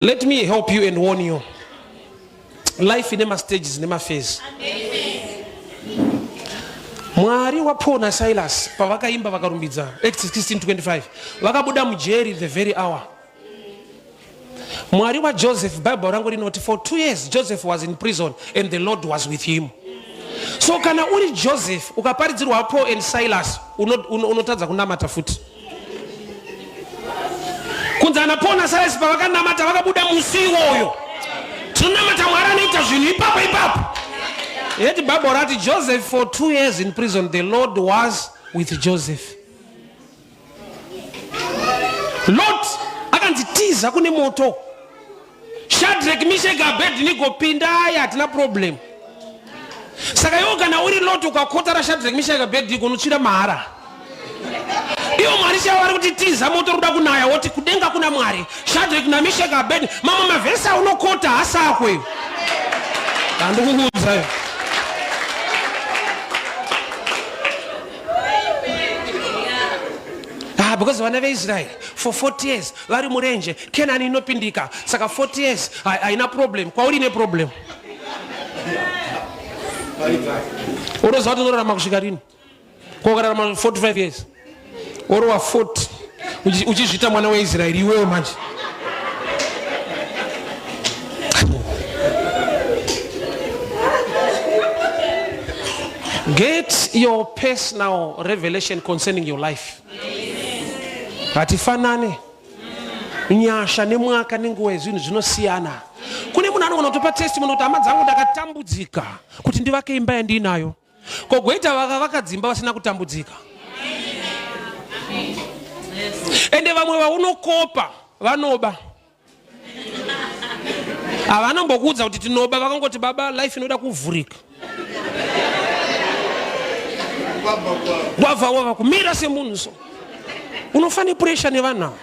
Let me help you and warn you. Life in stages, in phase. Mwari wa Paul na Silas pavakaimba vakarumbidza Acts 16:25 vakabuda mujeri the very hour. Mwari wa Joseph, Bible rangu rinoti, for 2 years Joseph was in prison and the Lord was with him. So kana uri Joseph ukaparidzirwa Paul and Silas unotadza kunamata futi. Kunzana Paul na Silas pavakanamata vakabuda musiwoyo. Tunamata Mwari anoita zvinhu ipapo. Yet Bible writes Joseph for 2 years in prison. The Lord was with Joseph. Lord akanditiza kune moto. Shadrach, Meshach, Abednego pinda hatina problem. Saka iwo kana uri Lord ukakota ra Shadrach, Meshach, Abednego unochira mahara. Iwo Mwari chavari kutitiza moto ruda kunaya woti kudenga kuna Mwari. Shadrach na Meshach, Abednego mama mavhesa unokota asakwe. Andikukuudza. Because whenever Israel for 40 years vari murenje Kenani inopindika saka 40 years haina problem kwa uri ne problem uroza watu ndorama kusvika rini kwa ukararama 45 years oro wa 40 uchizvita mwana weIsraeri iwewe manje. Get your personal revelation concerning your life. Hatifanane nyasha nemwaka nenguwa zvinhu zvinosiyana. Kune munhu anogona kutopa testimony kuti hama dzangu ndakatambudzika kuti ndivake imba yandinayo kogoita vakadzimba vasina kutambudzika. Ende vamwe vaunokopa vanoba avanombokuudza kuti tinoba vakangoti baba life inoda kuvhurika wava kumira semunhu so unofane pressure nevanhu.